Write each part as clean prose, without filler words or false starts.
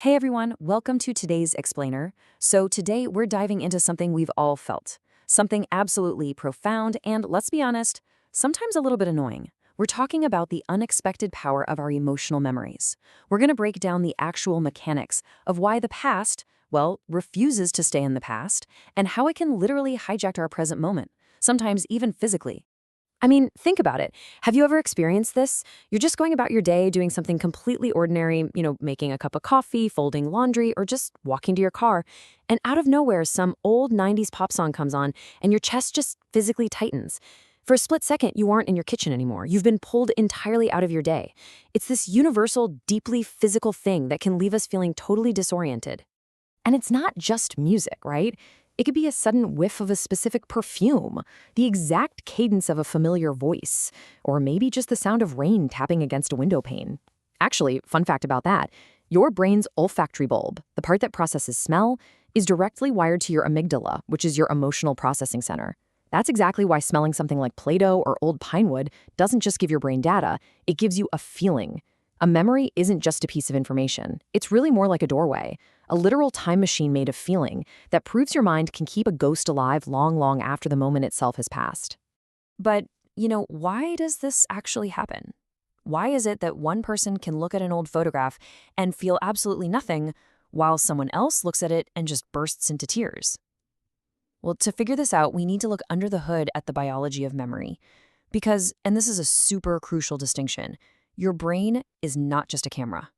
Hey everyone, welcome to today's Explainer. So today we're diving into something we've all felt. Something absolutely profound and, let's be honest, sometimes a little bit annoying. We're talking about the unexpected power of our emotional memories. We're going to break down the actual mechanics of why the past, well, refuses to stay in the past, and how it can literally hijack our present moment, sometimes even physically. I mean, think about it. Have you ever experienced this? You're just going about your day doing something completely ordinary, making a cup of coffee, folding laundry, or just walking to your car. And out of nowhere, some old 90s pop song comes on, and your chest just physically tightens. For a split second, you aren't in your kitchen anymore. You've been pulled entirely out of your day. It's this universal, deeply physical thing that can leave us feeling totally disoriented. And it's not just music, right? It could be a sudden whiff of a specific perfume, the exact cadence of a familiar voice, or maybe just the sound of rain tapping against a window pane. Actually, fun fact about that, your brain's olfactory bulb, the part that processes smell, is directly wired to your amygdala, which is your emotional processing center. That's exactly why smelling something like Play-Doh or old pine wood doesn't just give your brain data, it gives you a feeling. A memory isn't just a piece of information. It's really more like a doorway, a literal time machine made of feeling that proves your mind can keep a ghost alive long, long after the moment itself has passed. But, why does this actually happen? Why is it that one person can look at an old photograph and feel absolutely nothing, while someone else looks at it and just bursts into tears? Well, to figure this out, we need to look under the hood at the biology of memory. Because, and this is a super crucial distinction, your brain is not just a camera.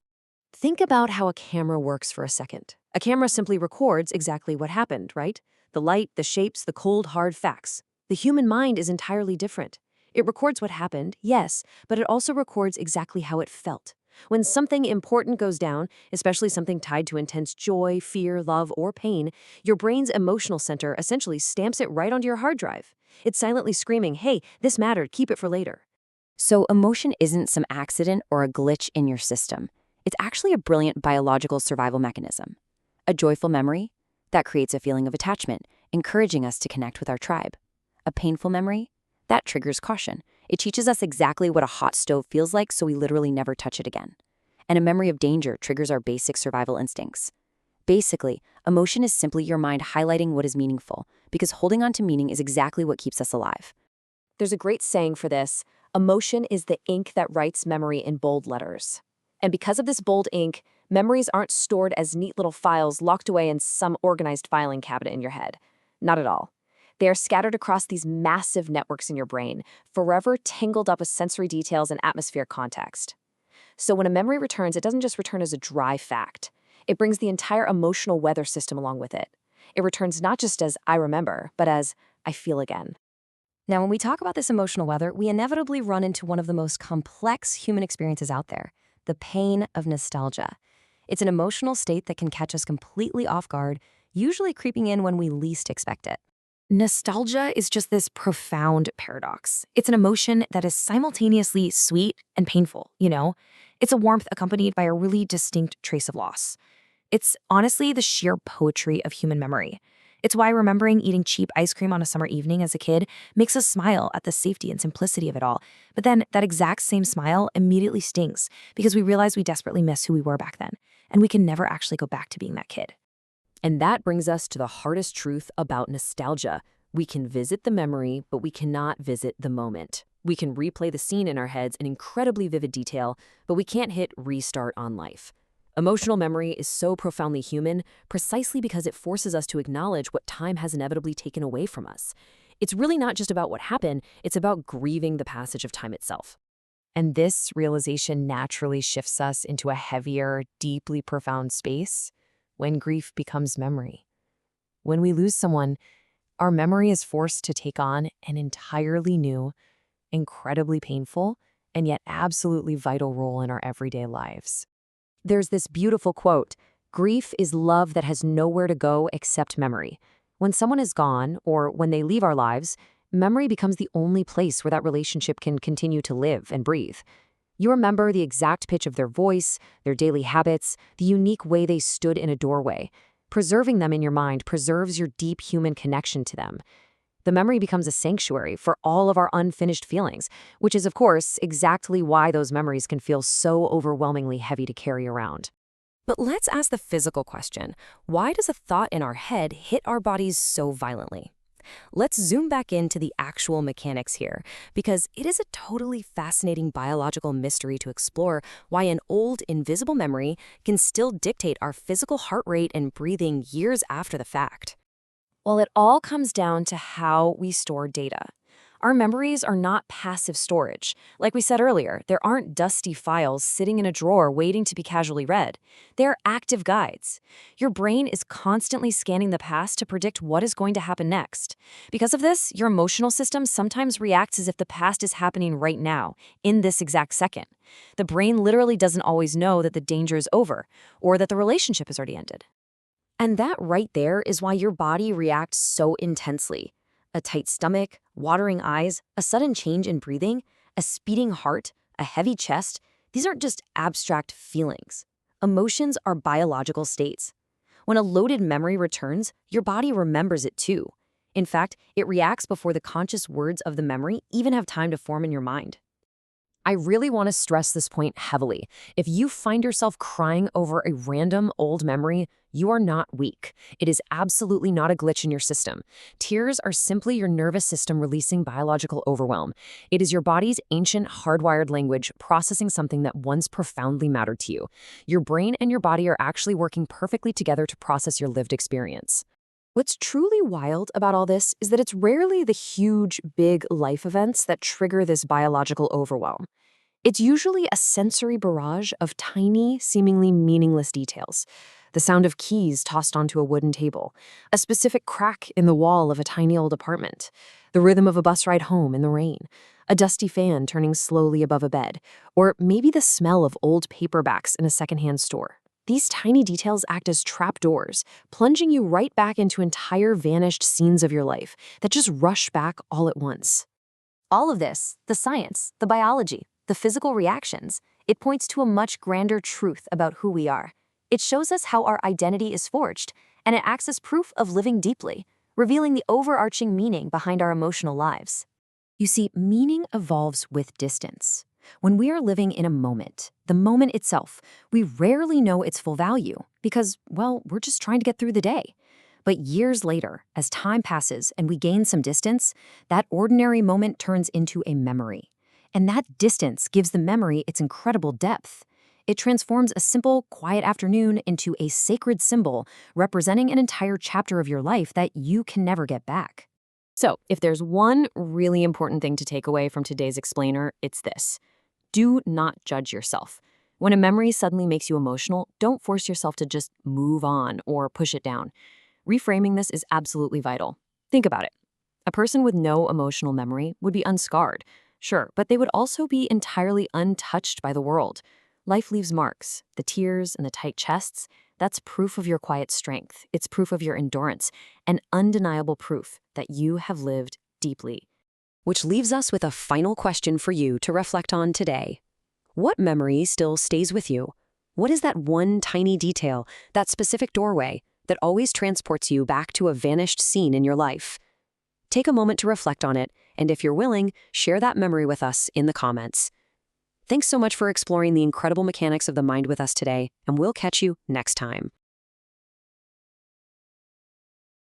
Think about how a camera works for a second. A camera simply records exactly what happened, right? The light, the shapes, the cold, hard facts. The human mind is entirely different. It records what happened, yes, but it also records exactly how it felt. When something important goes down, especially something tied to intense joy, fear, love, or pain, your brain's emotional center essentially stamps it right onto your hard drive. It's silently screaming, hey, this mattered, keep it for later. So emotion isn't some accident or a glitch in your system. It's actually a brilliant biological survival mechanism. A joyful memory that creates a feeling of attachment, encouraging us to connect with our tribe. A painful memory that triggers caution. It teaches us exactly what a hot stove feels like, so we literally never touch it again. And a memory of danger triggers our basic survival instincts. Basically, emotion is simply your mind highlighting what is meaningful, because holding on to meaning is exactly what keeps us alive. There's a great saying for this: emotion is the ink that writes memory in bold letters. And because of this bold ink, memories aren't stored as neat little files locked away in some organized filing cabinet in your head. Not at all. They are scattered across these massive networks in your brain, forever tangled up with sensory details and atmospheric context. So when a memory returns, it doesn't just return as a dry fact. It brings the entire emotional weather system along with it. It returns not just as I remember, but as I feel again. Now, when we talk about this emotional weather, we inevitably run into one of the most complex human experiences out there: the pain of nostalgia. It's an emotional state that can catch us completely off guard, usually creeping in when we least expect it. Nostalgia is just this profound paradox. It's an emotion that is simultaneously sweet and painful. It's a warmth accompanied by a really distinct trace of loss. It's honestly the sheer poetry of human memory. It's why remembering eating cheap ice cream on a summer evening as a kid makes us smile at the safety and simplicity of it all. But then that exact same smile immediately stings because we realize we desperately miss who we were back then, and we can never actually go back to being that kid. And that brings us to the hardest truth about nostalgia. We can visit the memory, but we cannot visit the moment. We can replay the scene in our heads in incredibly vivid detail, but we can't hit restart on life. Emotional memory is so profoundly human precisely because it forces us to acknowledge what time has inevitably taken away from us. It's really not just about what happened, it's about grieving the passage of time itself. And this realization naturally shifts us into a heavier, deeply profound space when grief becomes memory. When we lose someone, our memory is forced to take on an entirely new, incredibly painful, and yet absolutely vital role in our everyday lives. There's this beautiful quote: grief is love that has nowhere to go except memory. When someone is gone, or when they leave our lives, memory becomes the only place where that relationship can continue to live and breathe. You remember the exact pitch of their voice, their daily habits, the unique way they stood in a doorway. Preserving them in your mind preserves your deep human connection to them. The memory becomes a sanctuary for all of our unfinished feelings, which is, of course, exactly why those memories can feel so overwhelmingly heavy to carry around. But let's ask the physical question. Why does a thought in our head hit our bodies so violently? Let's zoom back into the actual mechanics here, because it is a totally fascinating biological mystery to explore why an old, invisible memory can still dictate our physical heart rate and breathing years after the fact. Well, it all comes down to how we store data. Our memories are not passive storage. Like we said earlier, there aren't dusty files sitting in a drawer waiting to be casually read. They're active guides. Your brain is constantly scanning the past to predict what is going to happen next. Because of this, your emotional system sometimes reacts as if the past is happening right now, in this exact second. The brain literally doesn't always know that the danger is over, or that the relationship has already ended. And that right there is why your body reacts so intensely. A tight stomach, watering eyes, a sudden change in breathing, a speeding heart, a heavy chest, these aren't just abstract feelings. Emotions are biological states. When a loaded memory returns, your body remembers it too. In fact, it reacts before the conscious words of the memory even have time to form in your mind. I really want to stress this point heavily. If you find yourself crying over a random old memory, you are not weak. It is absolutely not a glitch in your system. Tears are simply your nervous system releasing biological overwhelm. It is your body's ancient hardwired language processing something that once profoundly mattered to you. Your brain and your body are actually working perfectly together to process your lived experience. What's truly wild about all this is that it's rarely the huge, big life events that trigger this biological overwhelm. It's usually a sensory barrage of tiny, seemingly meaningless details. The sound of keys tossed onto a wooden table, a specific crack in the wall of a tiny old apartment, the rhythm of a bus ride home in the rain, a dusty fan turning slowly above a bed, or maybe the smell of old paperbacks in a secondhand store. These tiny details act as trapdoors, plunging you right back into entire vanished scenes of your life that just rush back all at once. All of this, the science, the biology, the physical reactions, it points to a much grander truth about who we are. It shows us how our identity is forged, and it acts as proof of living deeply, revealing the overarching meaning behind our emotional lives. You see, meaning evolves with distance. When we are living in a moment, the moment itself, we rarely know its full value because, well, we're just trying to get through the day. But years later, as time passes and we gain some distance, that ordinary moment turns into a memory. And that distance gives the memory its incredible depth. It transforms a simple, quiet afternoon into a sacred symbol representing an entire chapter of your life that you can never get back. So, if there's one really important thing to take away from today's explainer, it's this. Do not judge yourself. When a memory suddenly makes you emotional, don't force yourself to just move on or push it down. Reframing this is absolutely vital. Think about it. A person with no emotional memory would be unscarred, sure, but they would also be entirely untouched by the world. Life leaves marks. The tears and the tight chests, that's proof of your quiet strength. It's proof of your endurance, and undeniable proof that you have lived deeply. Which leaves us with a final question for you to reflect on today. What memory still stays with you? What is that one tiny detail, that specific doorway, that always transports you back to a vanished scene in your life? Take a moment to reflect on it, and if you're willing, share that memory with us in the comments. Thanks so much for exploring the incredible mechanics of the mind with us today, and we'll catch you next time.